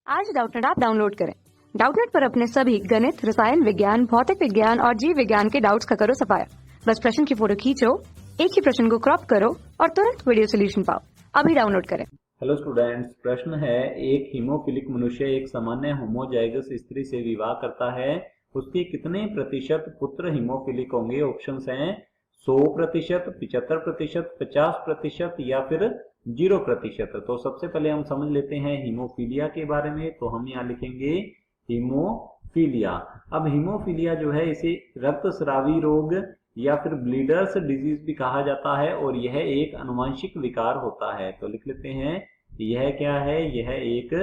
आज Doubtnut app download करें। Doubtnut पर अपने सभी गणित, रसायन विज्ञान, भौतिक विज्ञान और जीव विज्ञान के डाउट्स का करो सफाया। बस प्रश्न की फोटो खींचो, एक ही प्रश्न को क्रॉप करो और तुरंत वीडियो सोल्यूशन पाओ। अभी डाउनलोड करें। हेलो स्टूडेंट्स, प्रश्न है एक हीमोफिलिक मनुष्य एक सामान्य होमोजाइगस स्त्री से विवाह करता है, उसके कितने प्रतिशत पुत्र हीमोफिलिक होंगे? ऑप्शंस हैं 100%, 75%, 50% या फिर 0%। तो सबसे पहले हम समझ लेते हैं हीमोफीलिया के बारे में। तो हम यहाँ लिखेंगे हीमोफीलिया। अब हीमोफीलिया जो है इसे रक्तस्रावी रोग या फिर ब्लीडर्स डिजीज भी कहा जाता है और यह एक आनुवंशिक विकार होता है। तो लिख लेते हैं यह क्या है? यह एक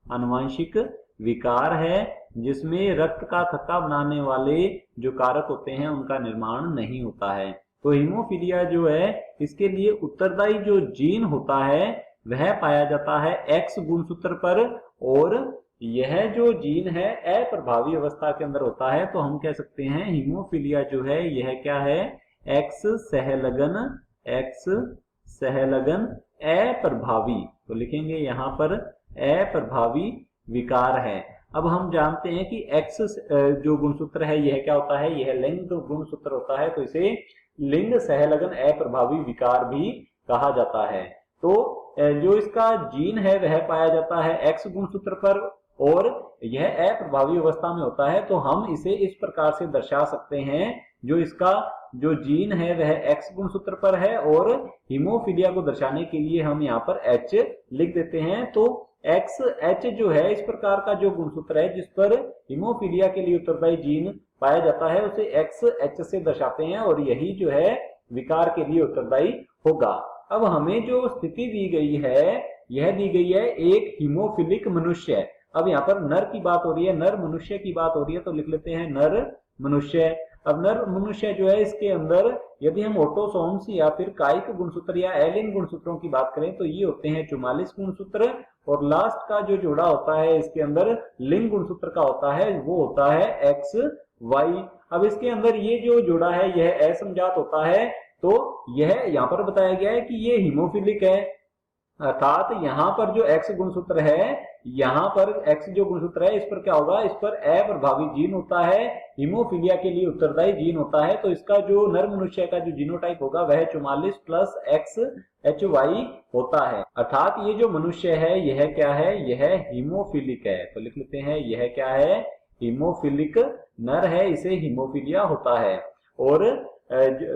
आनुवंशिक विकार है जिसमें रक्त का थक्का बनाने वाले जो कारक होते हैं उनका निर्माण नहीं होता है। तो हीमोफीलिया जो है इसके लिए उत्तरदायी जो जीन होता है वह पाया जाता है एक्स गुणसूत्र पर, और यह जो जीन है अप्रभावी अवस्था के अंदर होता है। तो हम कह सकते हैं हीमोफीलिया जो है यह क्या है? एक्स सहलगन अप्रभावी। तो लिखेंगे यहाँ पर अप्रभावी विकार है। अब हम जानते हैं कि एक्स जो गुणसूत्र है यह क्या होता है? यह लिंग गुणसूत्र होता है, तो इसे लिंग सहलगन अप्रभावी विकार भी कहा जाता है। तो जो इसका जीन है वह पाया जाता है एक्स गुणसूत्र पर और यह अप्रभावी अवस्था में होता है। तो हम इसे इस प्रकार से दर्शा सकते हैं, जो इसका जो जीन है वह एक्स गुणसूत्र पर है और हीमोफीलिया को दर्शाने के लिए हम यहाँ पर एच लिख देते हैं। तो एक्स एच जो है इस प्रकार का जो गुणसूत्र है जिस पर हीमोफीलिया के लिए उत्तरदायी जीन पाया जाता है उसे एक्स एच से दर्शाते हैं और यही जो है विकार के लिए उत्तरदायी होगा। अब हमें जो स्थिति दी गई है यह दी गई है एक हीमोफिलिक मनुष्य। अब यहाँ पर नर की बात हो रही है, नर मनुष्य की बात हो रही है, तो लिख लेते हैं नर मनुष्य। अब नर मनुष्य जो है इसके अंदर यदि हम ऑटोसोम्स या फिर कायिक गुणसूत्र या एलिन गुणसूत्रों की बात करें तो ये होते हैं 44 गुणसूत्र, और लास्ट का जो जोड़ा होता है इसके अंदर लिंग गुणसूत्र का होता है वो होता है एक्स वाई। अब इसके अंदर ये जो जोड़ा है यह असमजात होता है, तो यह यहाँ पर बताया गया है कि ये हीमोफिलिक है, अर्थात यहाँ पर जो एक्स गुणसूत्र है, यहाँ पर एक्स जो गुणसूत्र है इस पर क्या होगा? इस पर अप्रभावी जीन होता है, हीमोफीलिया के लिए उत्तरदायी जीन होता है। तो इसका जो नर मनुष्य का जो जीनोटाइप होगा वह 44 प्लस एक्स एच वाई होता है, अर्थात ये जो मनुष्य है यह क्या है? यह हीमोफिलिक है। तो लिख लेते हैं यह क्या है? हीमोफिलिक नर है, इसे हीमोफीलिया होता है। और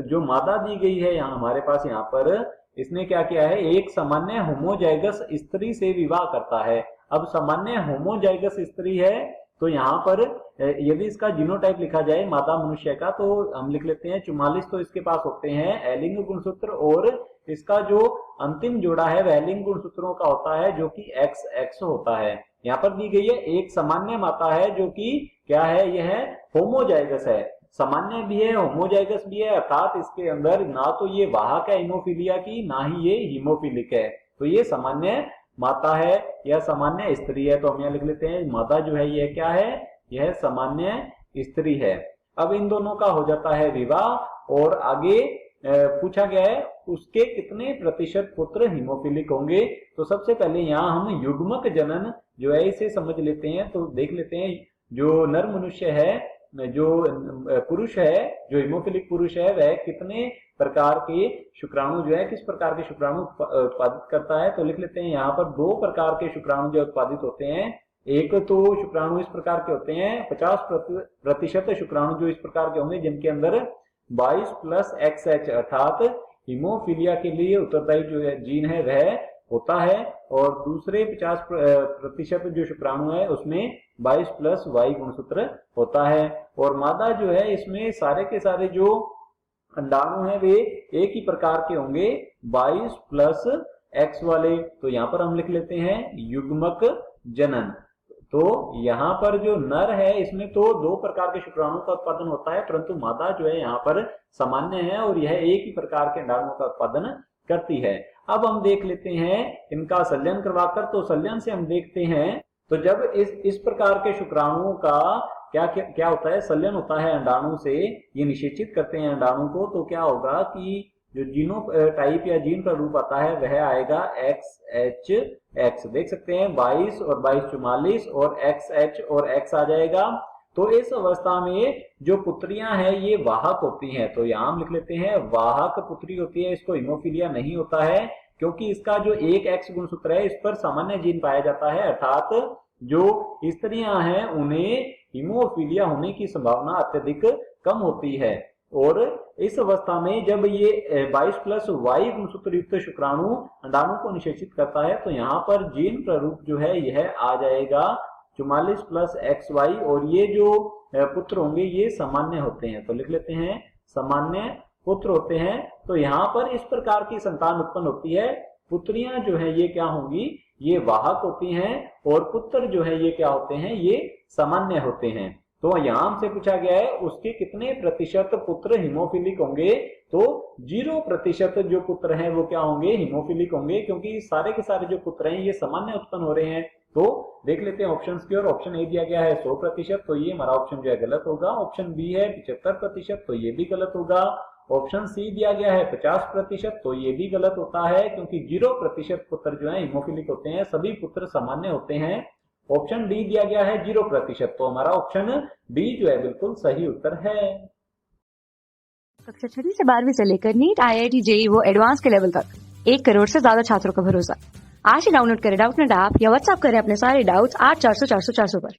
जो मादा दी गई है यहाँ हमारे पास यहाँ पर, इसने क्या किया है? एक सामान्य होमोजाइगस स्त्री से विवाह करता है। अब सामान्य होमोजाइगस स्त्री है तो यहाँ पर यदि इसका जीनोटाइप लिखा जाए मादा मनुष्य का तो हम लिख लेते हैं 44 तो इसके पास होते हैं एलिंग गुणसूत्र, और इसका जो अंतिम जोड़ा है वह लिंग गुणसूत्रों का होता है जो कि एक्स एक्स होता है। यहाँ पर दी गई है एक सामान्य माता है जो कि क्या है? यह होमोजाइगस है, सामान्य भी है होमोजाइगस भी है, अर्थात इसके अंदर ना तो ये वाहक है हीमोफीलिया की ना ही ये हीमोफिलिक है। तो ये सामान्य माता है या सामान्य स्त्री है। तो हम यहाँ लिख लेते हैं माता जो है यह क्या है? यह सामान्य स्त्री है। अब इन दोनों का हो जाता है विवाह और आगे पूछा गया है उसके कितने प्रतिशत पुत्र हीमोफिलिक होंगे। तो सबसे पहले यहाँ हम युग्मक जनन जो है इसे समझ लेते हैं। तो देख लेते हैं जो नर मनुष्य है, जो पुरुष है, जो हीमोफिलिक पुरुष है वह कितने प्रकार के शुक्राणु जो है किस प्रकार के शुक्राणु उत्पादित करता है। तो लिख लेते हैं यहाँ पर दो प्रकार के शुक्राणु जो उत्पादित होते हैं। एक तो शुक्राणु इस प्रकार के होते हैं 50% शुक्राणु जो इस प्रकार के होंगे जिनके अंदर 22 प्लस एक्स एच अर्थात हीमोफीलिया के लिए उत्तरदायी जो जीन है वह होता है, और दूसरे 50% जो शुक्राणु है उसमें 22 प्लस वाई गुणसूत्र होता है। और मादा जो है इसमें सारे के सारे जो अंडाणु हैं वे एक ही प्रकार के होंगे 22 प्लस एक्स वाले। तो यहाँ पर हम लिख लेते हैं युग्मक जनन। तो यहाँ पर जो नर है इसमें तो दो प्रकार के शुक्राणु का उत्पादन होता है, परंतु मादा जो है यहाँ पर सामान्य है और यह एक ही प्रकार के अंडाणुओं का उत्पादन करती है। अब हम देख लेते हैं इनका संलयन करवाकर। तो संलयन से हम देखते हैं तो जब इस प्रकार के शुक्राणुओं का क्या होता है? संलयन होता है अंडाणु से, ये निषेचित करते हैं अंडाणु को। तो क्या होगा कि जो जीनो टाइप या जीन प्रारूप आता है वह आएगा XHX। देख सकते हैं 22 और 22 44 और XH और X आ जाएगा। तो इस अवस्था में जो पुत्रियां हैं ये वाहक होती हैं, तो यहां हम लिख लेते हैं वाहक पुत्री होती है। इसको हीमोफीलिया नहीं होता है क्योंकि इसका जो एक X गुणसूत्र है इस पर सामान्य जीन पाया जाता है, अर्थात जो स्त्रियां हैं उन्हें हीमोफीलिया होने की संभावना अत्यधिक कम होती है। और इस अवस्था में जब ये 22+Y गुणसूत्र युक्त शुक्राणु अंडाणु को निषेचित करता है तो यहाँ पर जीन प्रारूप जो है यह आ जाएगा 44+XY और ये जो पुत्र होंगे ये सामान्य होते हैं। तो लिख लेते हैं सामान्य पुत्र होते हैं। तो यहाँ पर इस प्रकार की संतान उत्पन्न होती है। पुत्रियां जो है ये क्या होंगी, ये वाहक होती हैं और पुत्र जो है ये क्या होते हैं, ये सामान्य होते हैं। तो यहाँ हमसे पूछा गया है उसके कितने प्रतिशत पुत्र हीमोफिलिक होंगे, तो 0% जो पुत्र हैं वो क्या होंगे, हीमोफिलिक होंगे, क्योंकि सारे के सारे जो पुत्र हैं ये सामान्य उत्पन्न हो रहे हैं। तो देख लेते हैं ऑप्शन की ओर। ऑप्शन ए दिया गया है 100%, तो ये हमारा ऑप्शन जो है गलत होगा। ऑप्शन बी है 75%, तो ये भी गलत होगा। ऑप्शन सी दिया गया है 50%, तो ये भी गलत होता है क्योंकि 0% पुत्र जो है हीमोफिलिक होते हैं, सभी पुत्र सामान्य होते हैं। ऑप्शन डी दिया गया है 0%, तो हमारा ऑप्शन डी जो है बिल्कुल सही उत्तर है। कक्षा 6 से 12वीं से लेकर नीट, IIT, JEE वो एडवांस के लेवल तक 1 करोड़ से ज्यादा छात्रों का भरोसा। आज ही डाउनलोड करें डाउटनेट ऐप या व्हाट्सएप करें अपने सारे डाउट्स 8400 400 400 पर।